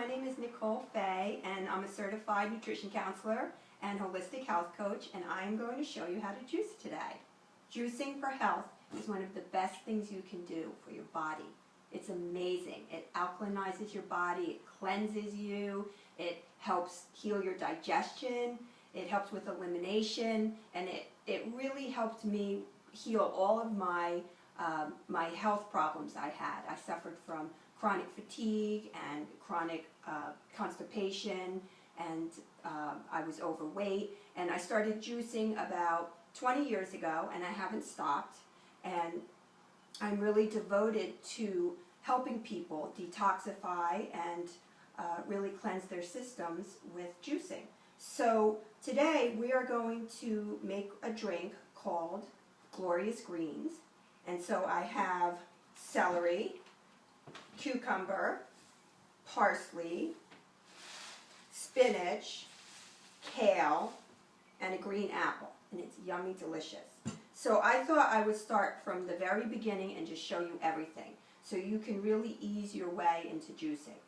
my name is Nicole Fey, and I'm a certified nutrition counselor and holistic health coach, and I'm going to show you how to juice today. Juicing for health is one of the best things you can do for your body. It's amazing. It alkalinizes your body, it cleanses you, it helps heal your digestion, it helps with elimination, and it really helped me heal all of my health problems I had. I suffered from chronic fatigue and chronic constipation, and I was overweight, and I started juicing about 20 years ago, and I haven't stopped, and I'm really devoted to helping people detoxify and really cleanse their systems with juicing. So today we are going to make a drink called Glorious Greens. And so I have celery, cucumber, parsley, spinach, kale, and a green apple. And it's yummy delicious. So I thought I would start from the very beginning and just show you everything, so you can really ease your way into juicing.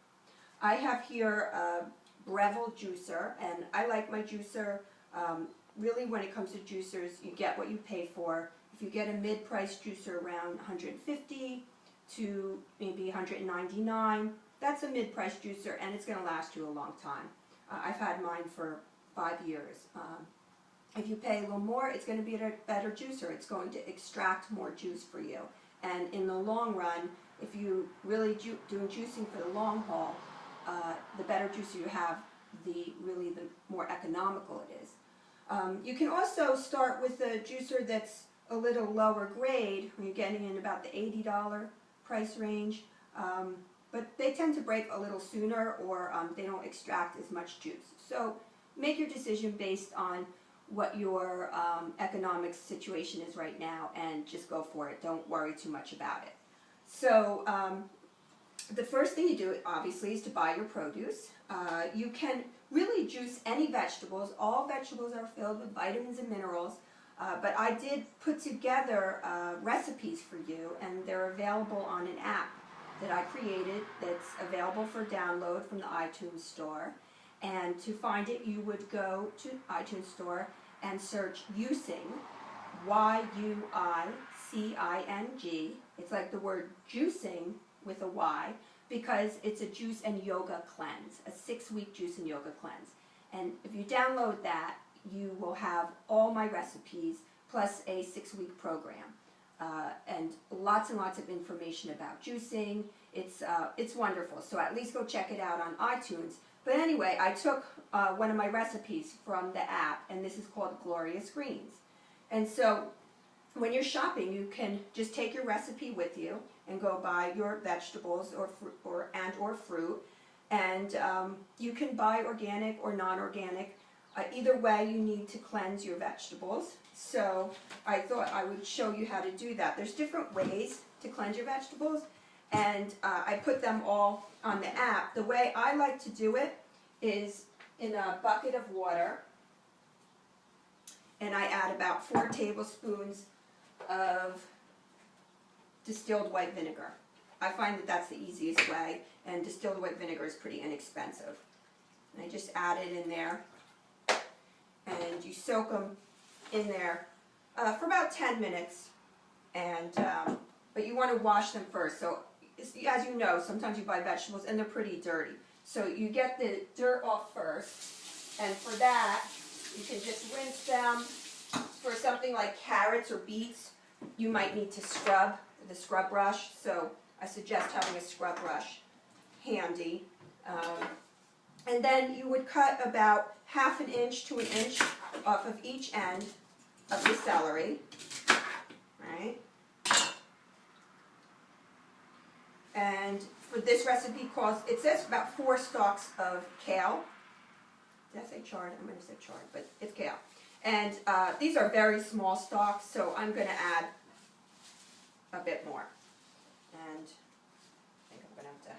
I have here a Breville juicer, and I like my juicer. Really, when it comes to juicers, you get what you pay for. If you get a mid-price juicer around $150 to maybe $199, that's a mid-price juicer, and it's going to last you a long time. I've had mine for 5 years. If you pay a little more, it's going to be a better juicer. It's going to extract more juice for you. And in the long run, if you really doing juicing for the long haul, the better juicer you have, the more economical it is. You can also start with a juicer that's a little lower grade, when you're getting in about the $80 price range, but they tend to break a little sooner, or they don't extract as much juice. So make your decision based on what your economic situation is right now, and just go for it. Don't worry too much about it. So the first thing you do, obviously, is to buy your produce. You can really juice any vegetables. All vegetables are filled with vitamins and minerals, but I did put together recipes for you, and they're available on an app that I created that's available for download from the iTunes store. And to find it, you would go to iTunes store and search Juicing, Y-U-I-C-I-N-G. It's like the word juicing with a Y, because it's a juice and yoga cleanse, a 6-week juice and yoga cleanse. And if you download that, you will have all my recipes plus a 6-week program. And lots of information about juicing. It's wonderful. So at least go check it out on iTunes. But anyway, I took one of my recipes from the app, and this is called Glorious Greens. And so when you're shopping, you can just take your recipe with you and go buy your vegetables or fruit, and you can buy organic or non-organic. Either way, you need to cleanse your vegetables. So I thought I would show you how to do that. There's different ways to cleanse your vegetables, and I put them all on the app. The way I like to do it is in a bucket of water, and I add about 4 tablespoons of distilled white vinegar. I find that that's the easiest way, and distilled white vinegar is pretty inexpensive. And I just add it in there, and you soak them in there for about 10 minutes, and but you want to wash them first. So as you know, sometimes you buy vegetables and they're pretty dirty. So you get the dirt off first, and for that, you can just rinse them. For something like carrots or beets, you might need to scrub with a scrub brush, so I suggest having a scrub brush handy. And then you would cut about 1/2 inch to 1 inch off of each end of the celery, right? And for this recipe, it says about 4 stalks of kale. Did I say chard? I'm going to say chard, but it's kale. And these are very small stalks, so I'm going to add a bit more. And I think I'm going to have to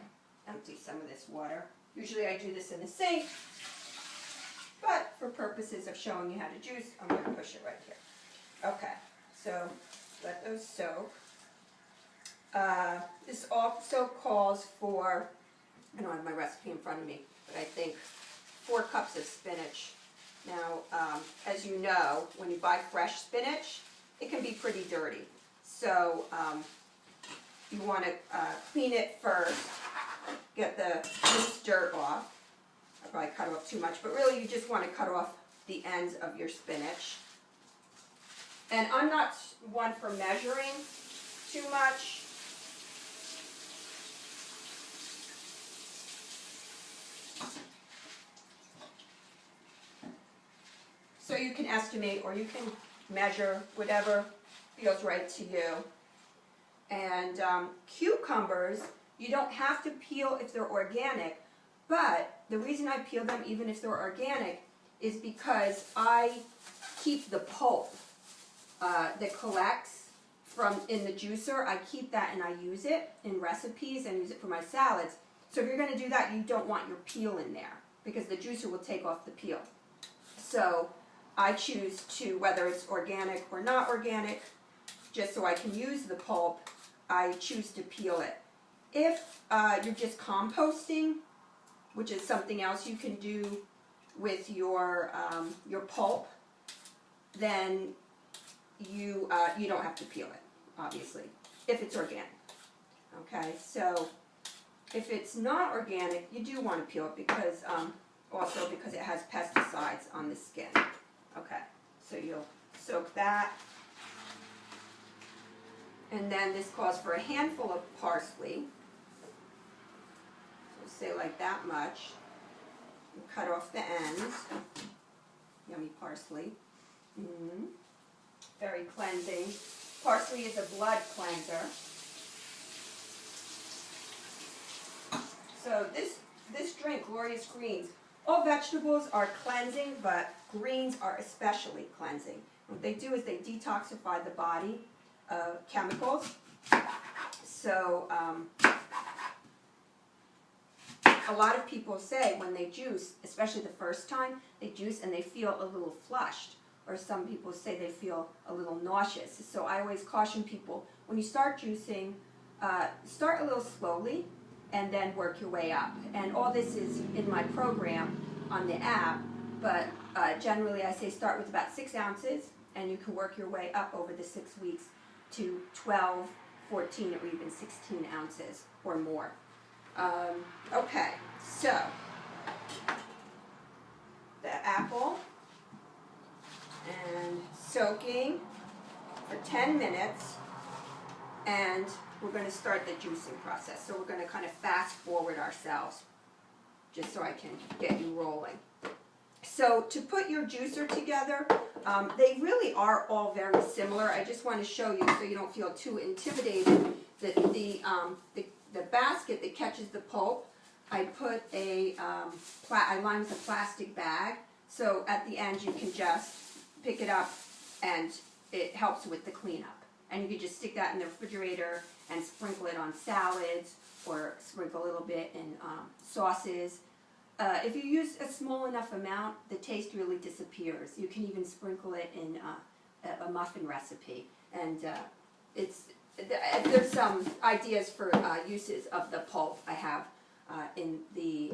empty some of this water. Usually I do this in the sink, but for purposes of showing you how to juice, I'm going to push it right here. Okay, so let those soak. This also calls for I don't have my recipe in front of me, but I think 4 cups of spinach. Now, as you know, when you buy fresh spinach, it can be pretty dirty. So you want to clean it first, get the loose dirt off. I probably cut off too much, but really you just want to cut off the ends of your spinach. And I'm not one for measuring too much. So you can estimate or you can measure whatever feels right to you. And cucumbers, you don't have to peel if they're organic, but the reason I peel them even if they're organic is because I keep the pulp that collects from in the juicer. I keep that and I use it in recipes and use it for my salads. So if you're going to do that, you don't want your peel in there because the juicer will take off the peel. So I choose to, whether it's organic or not organic, just so I can use the pulp, I choose to peel it. If you're just composting, which is something else you can do with your pulp, then you don't have to peel it, obviously, if it's organic. Okay, so if it's not organic, you do want to peel it because also because it has pesticides on the skin. Okay, so you'll soak that. And then this calls for a handful of parsley. So say like that much. And cut off the ends. Yummy parsley. Very cleansing. Parsley is a blood cleanser. So this drink, Glorious Greens, all vegetables are cleansing, but greens are especially cleansing. What they do is they detoxify the body of chemicals. So a lot of people say when they juice, especially the first time, they juice and they feel a little flushed. Or some people say they feel a little nauseous. So I always caution people, when you start juicing, start a little slowly and then work your way up. And all this is in my program on the app, but generally I say start with about 6 ounces and you can work your way up over the 6 weeks to 12, 14, or even 16 ounces or more. Okay, so the apple and soaking for 10 minutes, and we're going to start the juicing process. So we're going to kind of fast forward ourselves just so I can get you rolling. So to put your juicer together, they really are all very similar. I just want to show you so you don't feel too intimidated. The basket that catches the pulp, I put I line with a plastic bag, so at the end you can just pick it up and it helps with the cleanup. And you can just stick that in the refrigerator and sprinkle it on salads or sprinkle a little bit in sauces. If you use a small enough amount, the taste really disappears. You can even sprinkle it in a muffin recipe. And there's some ideas for uses of the pulp I have in the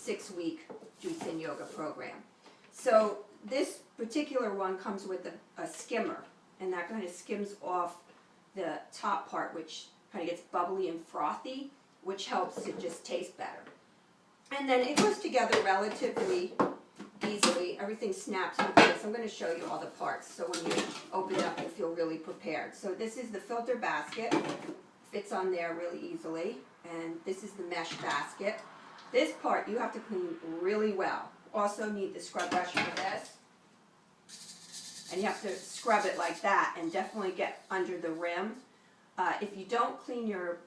6-week Juice Yoga program. So this particular one comes with a skimmer, and that kind of skims off the top part, which kind of gets bubbly and frothy, which helps it just taste better. And then it goes together relatively easily. Everything snaps into place. I'm going to show you all the parts, so when you open it up, you feel really prepared. So this is the filter basket. Fits on there really easily. And this is the mesh basket. This part you have to clean really well. Also need the scrub brush for this. And you have to scrub it like that and definitely get under the rim. If you don't clean your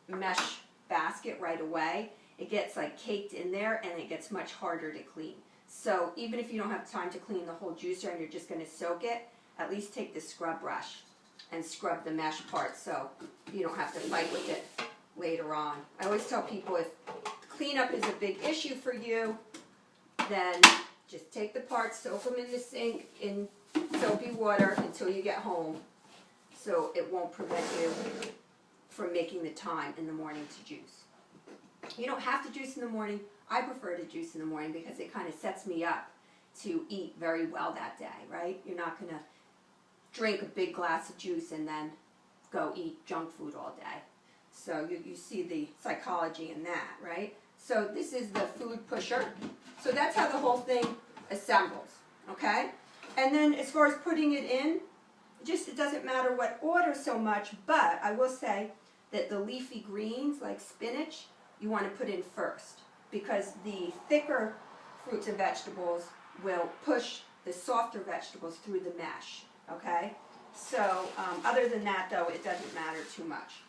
mesh basket right away, it gets like caked in there and it gets much harder to clean. So even if you don't have time to clean the whole juicer and you're just going to soak it, at least take the scrub brush and scrub the mesh part so you don't have to fight with it later on. I always tell people if cleanup is a big issue for you, then just take the parts, soak them in the sink in soapy water until you get home, so it won't prevent you from making the time in the morning to juice. You don't have to juice in the morning. I prefer to juice in the morning because it kind of sets me up to eat very well that day, right? You're not going to drink a big glass of juice and then go eat junk food all day. So you see the psychology in that, right? So this is the food pusher. So that's how the whole thing assembles, okay? And then as far as putting it in, it doesn't matter what order so much, but I will say that the leafy greens like spinach, you want to put in first because the thicker fruits and vegetables will push the softer vegetables through the mesh, okay? So other than that though, it doesn't matter too much.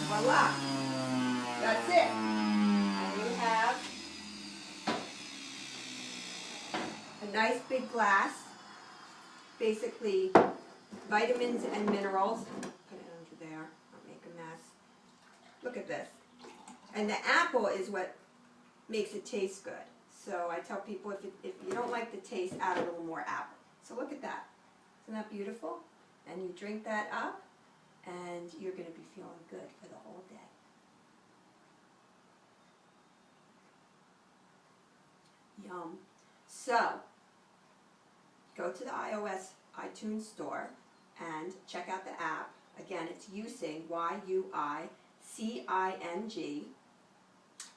Voila, that's it. And you have a nice big glass, basically vitamins and minerals. Put it under there, don't make a mess. Look at this. And the apple is what makes it taste good. So I tell people if you don't like the taste, add a little more apple. So look at that. Isn't that beautiful? And you drink that up, and you're going to be feeling good for the whole day. Yum. So, go to the iOS iTunes store and check out the app. Again, it's Yuicing, Y-U-I-C-I-N-G,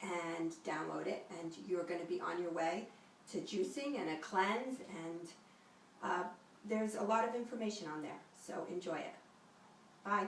and download it, and you're going to be on your way to juicing and a cleanse, and there's a lot of information on there, so enjoy it. Bye.